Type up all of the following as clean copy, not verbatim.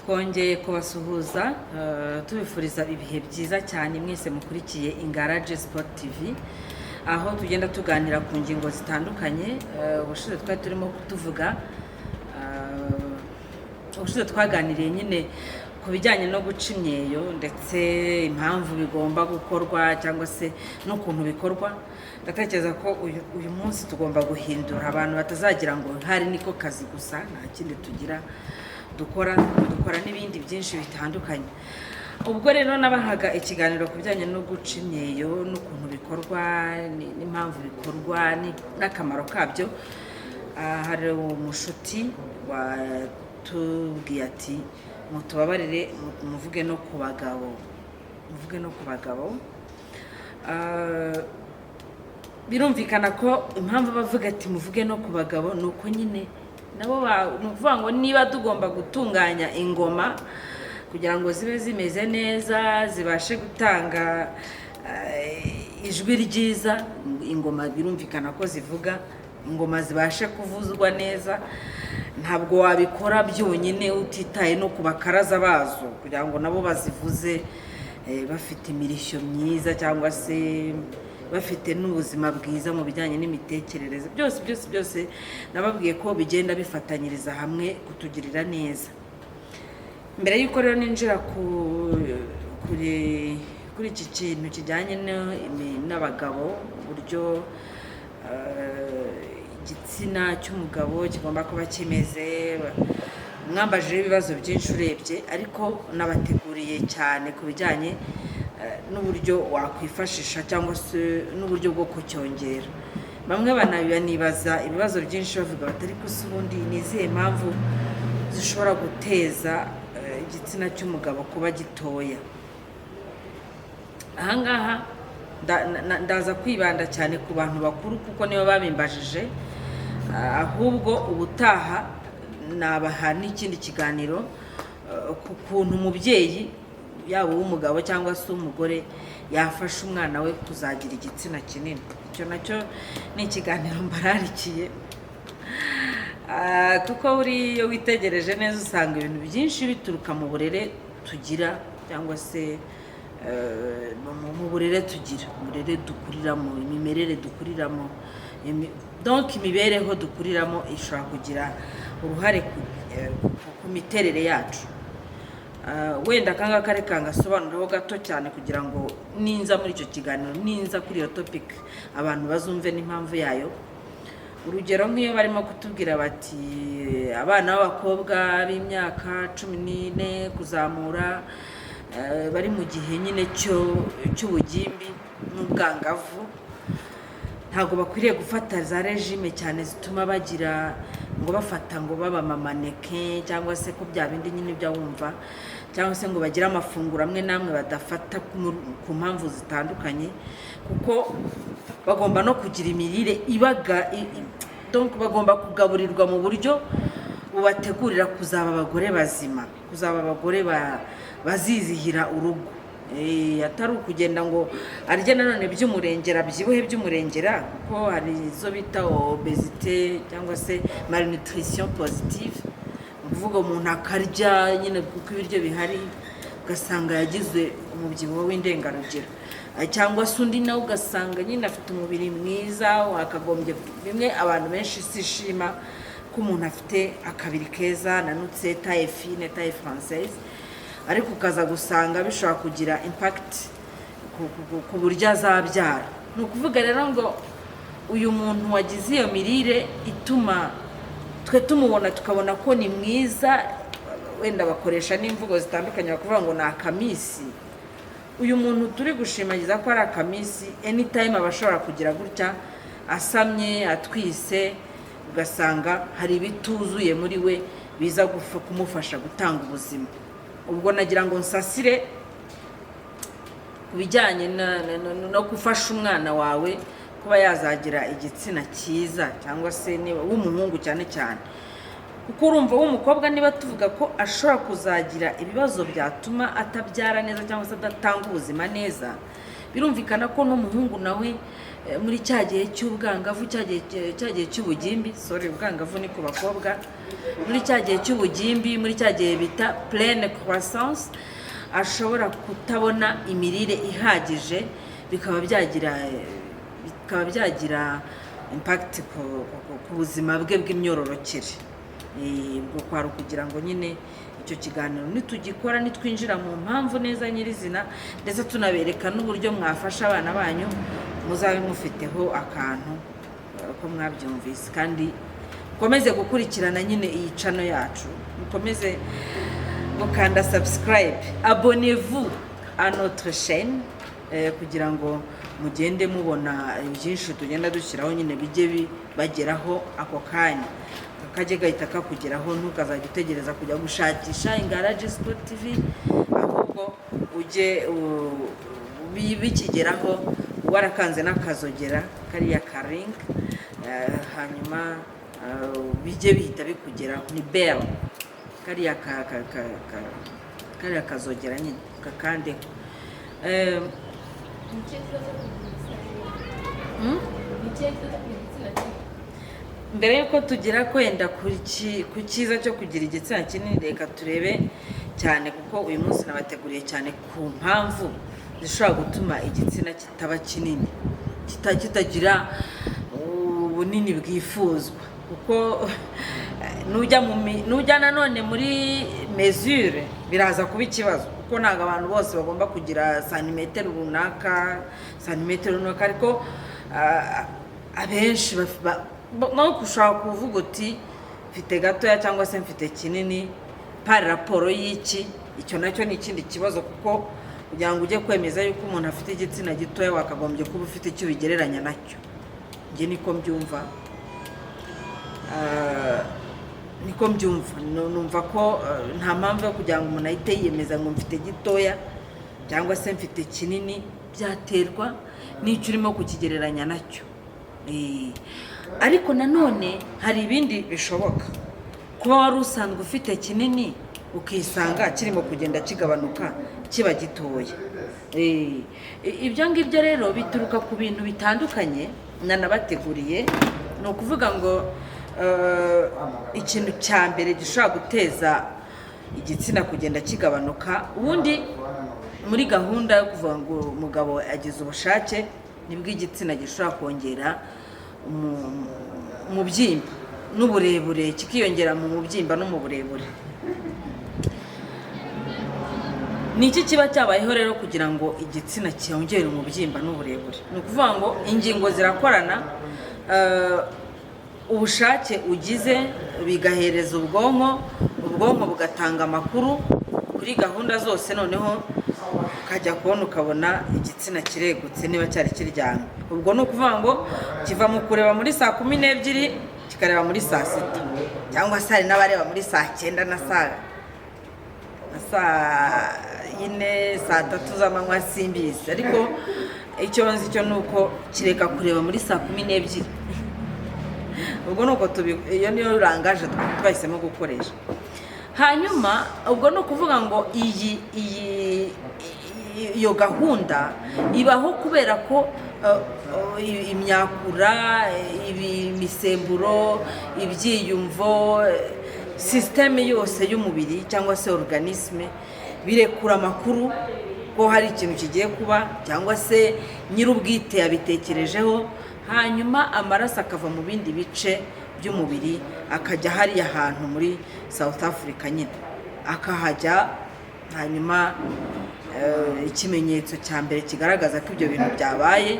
twongeye kubasuhuza tubifuriza ibihe byiza cyane mwese mukurikiye Ingaraje Sport TV, aho tugenda tuganira ku ngingo zitandukanye. Ubushize twari turimo kutuvuga ubushize twaganiriye nyine ku bijyanye no guca imyeyo ndetse impamvu bigomba gukorwa cyangwa se n'ukuntu bikorwa. Ndatekereza ko uyu munsi tugomba guhindura, abantu batazagira ngo hari niko kazi gusa, nta kindi tugira, dukora n'ibindi byinshi bitandukanye. Ubwo rero nabahaga ikiganiro ku bijyanye no guca imyeyo n'ukuntu bikorwa n'impamvu bikorwa n'akamaro kabyo. Hari umushuti watubwiye ati mutubabarire muvuge no ku bagabo. Birumvikana ko impamvu bavuga ati muvuge no ku bagabo ni uko nyine nabo ni ukuvuga ngo niba tugomba gutunganya ingoma kugira ngo zibe zimeze neza, zibashe gutanga ijwi ryiza, ingoma birumvikana ko zivuga, ingoma zibashe kuvuzwa neza, ntabwo wabikora byonyine utitaye no ku bakaraza bazo kugira ngo nabo bazivuze bafite imirishyo myiza cyangwa se bafite n'ubuzima bwiza mu bijyanye n'imitekerereze. Byose nababwiye ko bigenda bifatanyiriza hamwe kutugirira neza. Mbere y'uko rero ninjira kuri iki kintu kijyanye n'abagabo, uburyo igitsina cy'umugabo kigomba kuba kimeze, mwambajije ibibazo byinshi urebye, ariko nabateguriye cyane ku bijyanye n'uburyo wakwifashisha cyangwa se n'uburyo bwo kucyongera. Bamwe banibaza ibibazo byinshi bavuga bati ariko se ubundi ni izihe mpamvu zishobora guteza igitsina cy'umugabo kuba gitoya? Ahangaha ndaza kwibanda cyane ku bantu bakuru kuko nibo babimbajije, ahubwo ubutaha nabaha n'ikindi kiganiro ku kuntu umubyeyi yaba uw'umugabo cyangwa se umugore yafasha umwana we kuzagira igitsina kinini. Icyo nacyo ni ikiganiro mbararikiye, kuko iyo witegereje neza usanga ibintu byinshi bituruka mu burere tugira cyangwa se mu burere tugira, uburere dukuriramo, imimerere dukuriramo, donc imibereho dukuriramo ishobora kugira uruhare ku miterere yacu. Wenda akangaka reka ngasobanuraho gato cyane kugira ngo ninza muri icyo kiganiro, ninza kuri iyo topic abantu bazumve n'impamvu yayo. Urugero nk'iyo barimo kutubwira bati abana b'abakobwa b'imyaka 14 kuzamura bari mu gihe nyine cy'ubugimbi n'ubwangavu, ntabwo bakwiriye gufata za regime cyane zituma bagira ngo bafata ngo baba mamaneke cyangwa se ko bya bindi nyine bya wumva, cyangwa se ngo bagire amafunguro amwe namwe badafata ku mpamvu zitandukanye, kuko bagomba no kugira imirire donc bagomba kugaburirwa mu buryo bubategurira kuzaba abagore bazima, kuzaba abagore bazizihira urugo, atari ukugenda ngo arye nanone by'umurengera, byibuhe by'umurengera, kuko hari izo bita obesite cyangwa se malnutrition positive, uvuga umuntu akarya nyine kuko ibiryo bihari ugasanga yagize umubyibuho w'indengarugero, cyangwa se undi nawe ugasanga nyine afite umubiri mwiza wakagombye, bimwe abantu benshi sishima ko umuntu afite akabiri keza, nanutse, taille fine, taille française, ariko ukaza gusanga bishobora kugira impact ku buryo azabyara. Ni ukuvuga rero ngo uyu muntu wagize iyo mirire ituma twe tumubona tukabona ko ni mwiza, wenda bakoresha n'imvugo zitandukanye bakavuga ngo ni akamisi. Uyu muntu turi gushimagiza ko ari akamisi, anytime aba ashobora kugira gutya, asamye, atwise, ugasanga hari ibituzuye muri we biza kumufasha gutanga ubuzima. Ubwo nagira ngo nsasire ku bijyanye no gufasha umwana wawe kuba yazagira igitsina cyiza, cyangwa se niba w'umuhungu cyane cyane, kuko urumva w'umukobwa niba tuvuga ko ashobora kuzagira ibibazo byatuma atabyara neza cyangwa se adatanga ubuzima neza, birumvikana ko n'umuhungu nawe muri cya gihe cy'ubwangavu, cya gihe cy'ubugimbi, ubwangavu ni ku bakobwa, muri cya gihe cy'ubugimbi, muri cya gihe bita pleine croissance, ashobora kutabona imirire ihagije, bikaba byagira impact ku buzima bwe bw'imyororokere. Ubwo kwari kugira ngo nyine icyo kiganiro nitugikora nitwinjira mu mpamvu neza nyirizina, ndetse tunabereka n'uburyo mwafasha abana banyu, muzabe mufiteho akantu ko mwabyumvise. Kandi mukomeze gukurikirana nyine iyi channel yacu, mukomeze gukanda subscribe, abonnez-vous à notre chaîne, kugira ngo mugende mubona byinshi tugenda dushyiraho nyine bijye bibageraho ako kanya, kajye gahita kakugeraho. Ntukazajya utegereza kujya gushakisha Ingaraje Sport TV, ahubwo ujye bikigeraho warakanze n'akazogera kariya karing, hanyuma bijye bihita bikugeraho. Ni bell kariya kazogera nyine kakandeho. Mbere yuko tugira kwenda ku cyiza cyo kugira igitsina kinini, reka turebe cyane, kuko uyu munsi nabateguriye cyane ku mpamvu zishobora gutuma igitsina kitaba kinini, kitagira ubunini bwifuzwa. Kuko nujya nanone muri mesure biraza kuba ikibazo, kuko ntabwo abantu bose bagomba kugira santimetero runaka, ariko abenshi nawe ushobora kuvuga uti mfite gatoya cyangwa se mfite kinini, pari raporo y'iki. Icyo nacyo ni ikindi kibazo, kuko kugira ngo ujye kwemeza yuko umuntu afite igitsina gitoya wakagombye kuba ufite icyo ubigereranya nacyo. Njye niko mbyumva, numva ko nta mpamvu yo kugira ngo umuntu ahite yiyemeza ngo mfite gitoya cyangwa se mfite kinini. Byaterwa n'icyo urimo kukigereranya nacyo. Ariko nanone hari ibindi bishoboka, kuba wari usanzwe ufite kinini ukisanga kirimo kugenda kigabanuka kiba gitoya. Ibyo ngibyo rero bituruka ku bintu bitandukanye nanabateguriye. Ni ukuvuga ngo ikintu cya mbere gishobora guteza igitsina kugenda kigabanuka, ubundi muri gahunda yo kuvuga ngo umugabo agize ubushake, nibwo igitsina gishobora kongera umubyimba n'uburebure, kikiyongera mu mubyimba no mu burebure. Ni iki kiba cyabayeho rero kugira ngo igitsina cyongere umubyimba n'uburebure? Ni ukuvuga ngo ingingo zirakorana, ubushake ugize bigahereza ubwonko bugatanga amakuru kuri gahunda zose, noneho ukajya kubona ukabona igitsina kiregutse niba cyari kiryamye. Ubwo ni ukuvuga ngo kiva mu kureba muri saa 12 kikareba muri saa 6, cyangwa se hari n'abareba muri saa 9 na saa 4 saa 3 z'amanywa, simbizi. Ariko icyo nzi cyo nuko kireka kureba muri saa 12. Ubwo nuko iyo niyo rangaje twahisemo gukoresha. Hanyuma ubwo no kuvuga ngo iyo gahunda ibaho kubera ko imyakura, imisemburo, ibyiyumvo, systeme yose y'umubiri cyangwa se organisme birekura amakuru ko hari ikintu kigiye kuba, cyangwa se nyir'ubwite yabitekerejeho. Hanyuma amaraso akava mu bindi bice by'umubiri akajya hariya ahantu muri South Africa nyine akahajya. Hanyuma ikimenyetso cya mbere kigaragaza ko ibyo bintu byabaye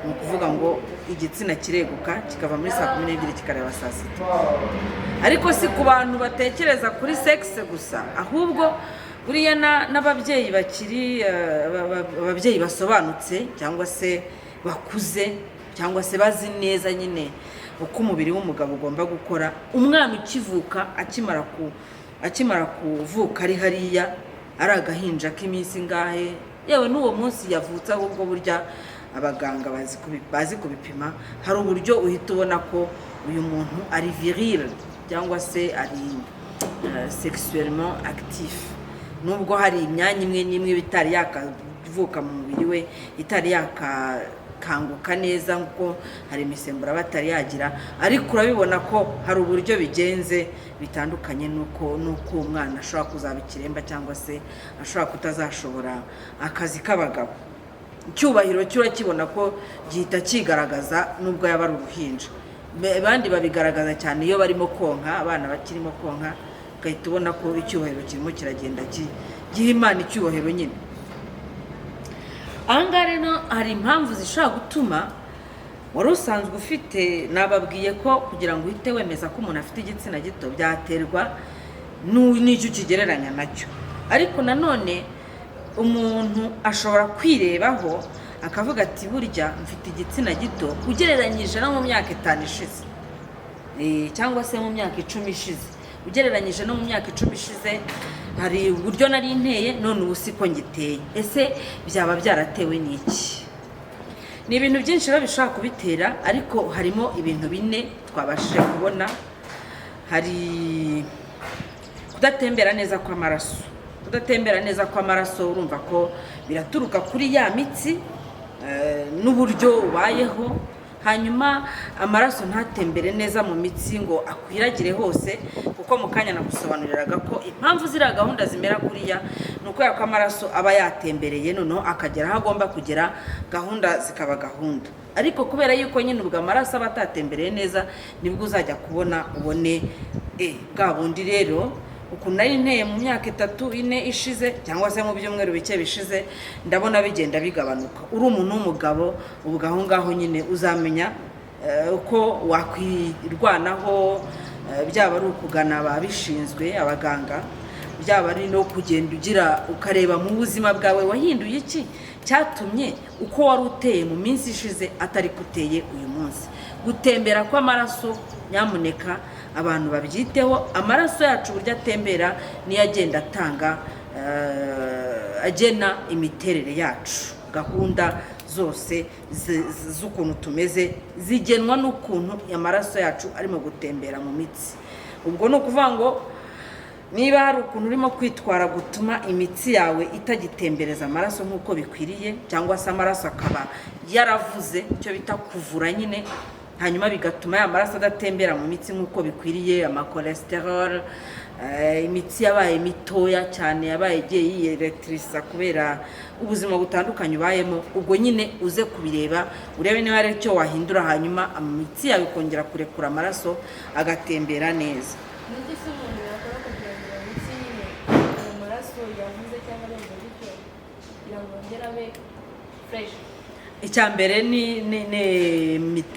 ni ukuvuga ngo igitsina kireguka kikava muri saa 12 kikareba saa 6. Ariko si ku bantu batekereza kuri sexe gusa, ahubwo buriya n'ababyeyi bakiri ababyeyi basobanutse cyangwa se bakuze cyangwa se bazi neza nyine uko umubiri w'umugabo ugomba gukora. Umwana ukivuka akimara kuvuka ari hariya ari agahinja k'iminsi ngahe, yewe n'uwo munsi yavutse, ahubwo burya abaganga bazi kubipima. Hari uburyo uhita ubona ko uyu muntu ari viril cyangwa se ari sexuellement actif, nubwo hari imyanya imwe n'imwe bitari yakavuka mu mubiri we, itari kanguka neza ngo hari imisemburo batari yagira, ariko urabibona ko hari uburyo bigenze bitandukanye nuko umwana ashobora kuzaba ikiremba cyangwa se ashobora kutazashobora akazi k'abagabo. Icyubahiro cyo urakibona ko gihita kigaragaza nubwo yaba ari uruhinja. Abandi babigaragaza cyane iyo barimo konka, abana bakirimo konka, ugahita ubona ko icyubahiro kirimo kiragenda giha Imana icyubahiro nyine. Ahangaha rero hari impamvu zishobora gutuma wari usanzwe ufite, nababwiye ko kugira ngo uhite wemeza ko umuntu afite igitsina gito byaterwa n'icyo ukigereranya nacyo, ariko nanone umuntu ashobora kwirebaho akavuga ati burya mfite igitsina gito ugereranyije no mu myaka 5 ishize, cyangwa se mu myaka 10 ishize. Ugereranyije no mu myaka 10 ishize hari uburyo nari nteye, none ubu siko ngiteye. Ese byaba byaratewe n'iki? Ni ibintu byinshi rero bishobora kubitera, ariko harimo ibintu 4 twabashije kubona. Hari kudatembera neza kw'amaraso. Kudatembera neza kw'amaraso urumva ko biraturuka kuri ya mitsi n'uburyo ubayeho. Hanyuma amaraso ntatembere neza mu mitsi ngo akwiragire hose, kuko mu kanya nagusobanuriraga ko impamvu zira gahunda zimera kuriya nuko yako amaraso aba yatembereye, noneho akagera aho agomba kugera, gahunda zikaba gahunda. Ariko kubera yuko nyine ubwo amaraso aba atatembereye neza, nibwo uzajya kubona ubone bwa bundi rero ukuntu nari nteye mu myaka 3-4 ishize, cyangwa se mu byumweru bike bishize, ndabona bigenda bigabanuka. Uri umuntu w'umugabo, ubwo aho ngaho nyine uzamenya uko wakwirwanaho, byaba ari ukugana ababishinzwe, abaganga, byaba ari no kugenda ugira ukareba mu buzima bwawe wahinduye iki cyatumye uko wari uteye mu minsi ishize atari kuteye uyu munsi. Gutembera kw'amaraso nyamuneka abantu babyiteho. Amaraso yacu burya atembera niyo agenda atanga agena imiterere yacu. Gahunda zose z'ukuntu tumeze zigenwa n'ukuntu amaraso yacu arimo gutembera mu mitsi. Ubwo no kuvuga ngo niba hari ukuntu urimo kwitwara gutuma imitsi yawe itagitembereza amaraso nk'uko bikwiriye, cyangwa se amaraso akaba yaravuze, icyo bita kuvura nyine, hanyuma bigatuma ya maraso adatembera mu mitsi nk'uko bikwiriye, amakolesterol, imitsi yabaye mitoya cyane, yabaye igiye yiyerektrisa kubera ubuzima butandukanye ubayemo. Ubwo nyine uze kubireba urebe niba ari cyo wahindura, hanyuma imitsi yawe kongera kurekura amaraso agatembera neza. Icyambere ni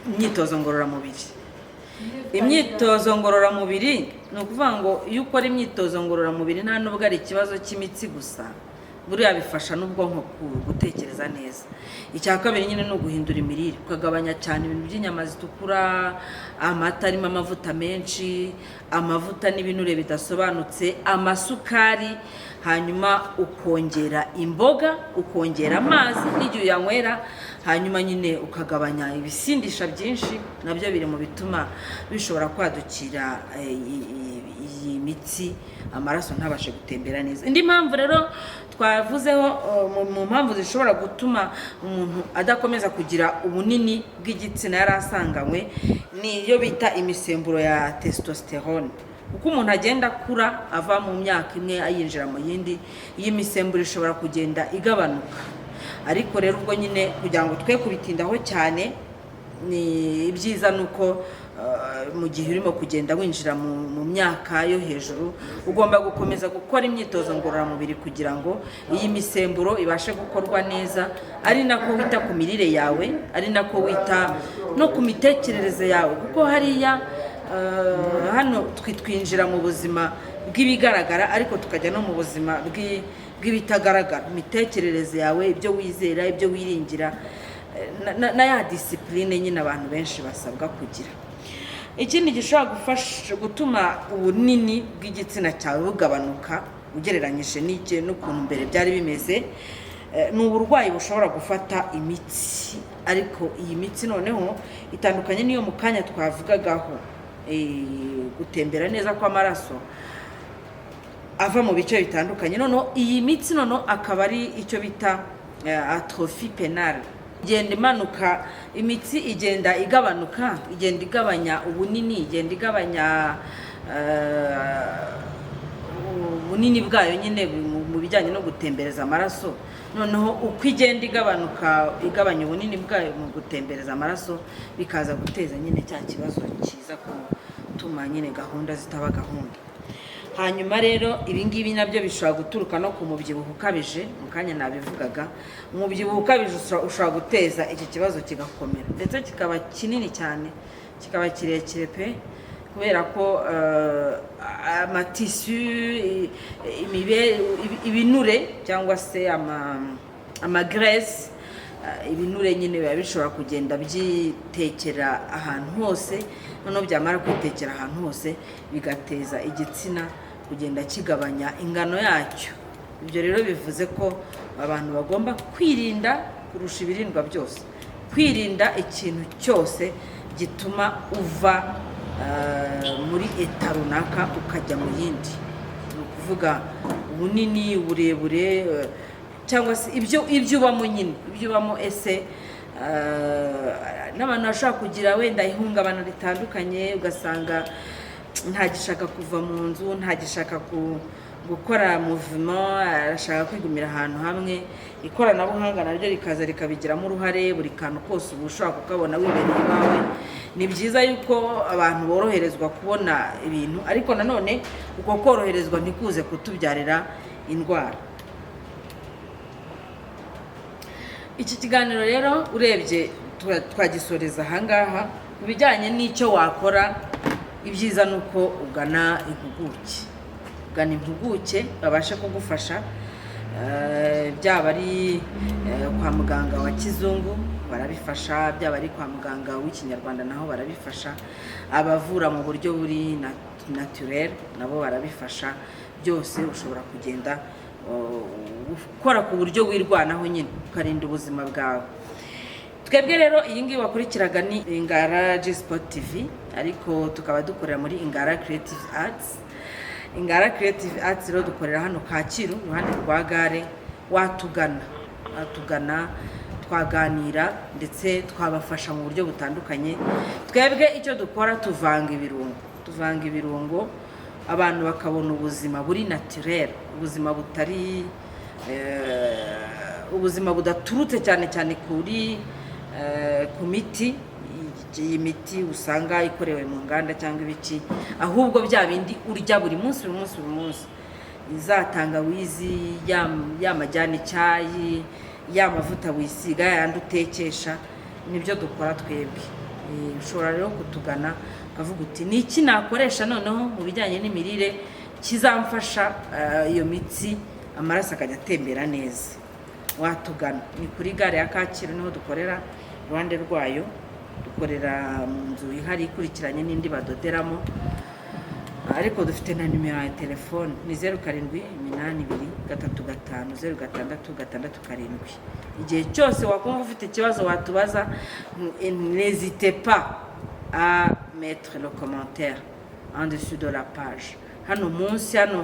imyitozo ngororamubiri. Imyitozo ngororamubiri ni ukuvuga ngo iyo ukora imyitozo ngororamubiri nta nubwo ari ikibazo cy'imitsi gusa, buriya bifasha n'ubwonko gutekereza neza. Icya kabiri nyine ni uguhindura imirire, ukagabanya cyane ibintu by'inyama zitukura, amata arimo amavuta menshi, amavuta n'ibinure bidasobanutse, amasukari, hanyuma ukongera imboga, ukongera amazi n'igihe uyanywera, hanyuma nyine ukagabanya ibisindisha byinshi, nabyo biri mu bituma bishobora kwadukira iyi mitsi, amaraso ntabashe gutembera neza. Indi mpamvu rero twavuzeho mu mpamvu zishobora gutuma umuntu adakomeza kugira ubunini bw'igitsina yari asanganywe, ni iyo bita imisemburo ya testosterone. Uko umuntu agenda akura ava mu myaka imwe ayinjira mu yindi, iyi misemburo ishobora kugenda igabanuka. Ariko rero ubwo nyine kugira ngo twe kubitindaho cyane, ni ibyiza nuko mu gihe urimo kugenda winjira mu myaka yo hejuru, ugomba gukomeza gukora imyitozo ngororamubiri kugira ngo iyi misemburo ibashe gukorwa neza, ari nako wita ku mirire yawe, ari nako wita no ku mitekerereze yawe, kuko hariya hano twinjira mu buzima bw'ibigaragara ariko tukajya no mu buzima bw'ibitagaragara. Imitekerereze yawe, ibyo wizera, ibyo wiringira, na ya disipurine nyine abantu benshi basabwa kugira. Ikindi gishobora gufasha gutuma ubunini bw'igitsina cyawe bugabanuka ugereranyije n'ukuntu mbere byari bimeze, ni uburwayi bushobora gufata imitsi. Ariko iyi mitsi noneho itandukanye n'iyo mu kanya twavugagaho, gutembera neza kw'amaraso ava mu bice bitandukanye. Noneho iyi mitsi noneho akaba ari icyo bita atrophy penile. igenda imanuka, imitsi igenda igabanuka, igenda igabanya ubunini, igenda igabanya ubunini bwayo nyine mu bijyanye no gutembereza amaraso. Noneho uko igenda igabanuka, igabanya ubunini bwayo mu gutembereza amaraso, bikaza guteza nyine cya kibazo cyiza gutuma nyine gahunda zitaba gahunda. Hanyuma rero ibingibi nabyo bishobora guturuka no ku mubyibuho ukabije. Mu kanya nabivugaga, umubyibuho ukabije ushobora guteza iki kibazo kigakomera ndetse kikaba kinini cyane, kikaba kirekire pe, kubera ko amatisu, ibinure cyangwa se amagrese, ibinure nyine biba bishobora kugenda byitekera ahantu hose. Noneho byamara kwitekera ahantu hose bigateza igitsina kugenda kigabanya ingano yacyo. Ibyo rero bivuze ko abantu bagomba kwirinda kurusha ibirindwa byose, kwirinda ikintu cyose gituma uva muri eta runaka ukajya mu yindi. Ni ukuvuga ubunini, uburebure, cyangwa se ibyo ubamo nyine, ibyo ubamo. Ese n'abantu bashobora kugira wenda ihungabana ritandukanye, ugasanga ntagishaka kuva mu nzu, ntagishaka gukora movement, arashaka kwigumira ahantu hamwe. Ikoranabuhanga naryo rikaza rikabigiramo uruhare, buri kantu kose uba ushobora kukabona wibereye iwawe. Ni byiza yuko abantu boroherezwa kubona ibintu, ariko nanone uko koroherezwa ntikuze kutubyarira indwara. Iki kiganiro rero urebye twagisoreza ahangaha. Ku bijyanye n'icyo wakora, ibyiza ni uko ugana impuguke babashe kugufasha, byaba ari kwa muganga wa kizungu barabifasha, byaba ari kwa muganga w'ikinyarwanda naho barabifasha, abavura mu buryo buri naturel nabo barabifasha. Byose ushobora kugenda ukora ku buryo wirwanaho nyine ukarinda ubuzima bwawe. Twebwe rero iyi ngiyi wakurikiraga ni Ingara G-Sport TV, ariko tukaba dukorera muri Ingara Creative Arts. Ingara Creative Arts rero dukorera hano Kacyiru iruhande rwa gare. Watugana twaganira ndetse twabafasha mu buryo butandukanye. Twebwe icyo dukora, tuvanga ibirungo abantu bakabona ubuzima buri naturel, ubuzima butari ubuzima budaturutse cyane cyane ku miti. Iyi miti usanga ikorewe mu nganda cyangwa ibiki, ahubwo bya bindi urya buri munsi, za tangawizi, ya majyane icyayi, ya mavuta wisiga, yandi utekesha, nibyo dukora twebwe. Ushobora rero kutugana ukavuga uti ni iki nakoresha noneho mu bijyanye n'imirire kizamfasha iyo mitsi amaraso akajya atembera neza. Watugana, ni kuri gare ya Kacyiru niho dukorera. Iruhande rwayo dukorera mu nzu ihari ikurikiranye n'indi badoderamo, ariko dufite na nimero ya telefone ni 0782350667. Igihe cyose wakumva ufite ikibazo watubaza, n'hésitez pas à mettre le commentaire en dessous de la page. Hano munsi hano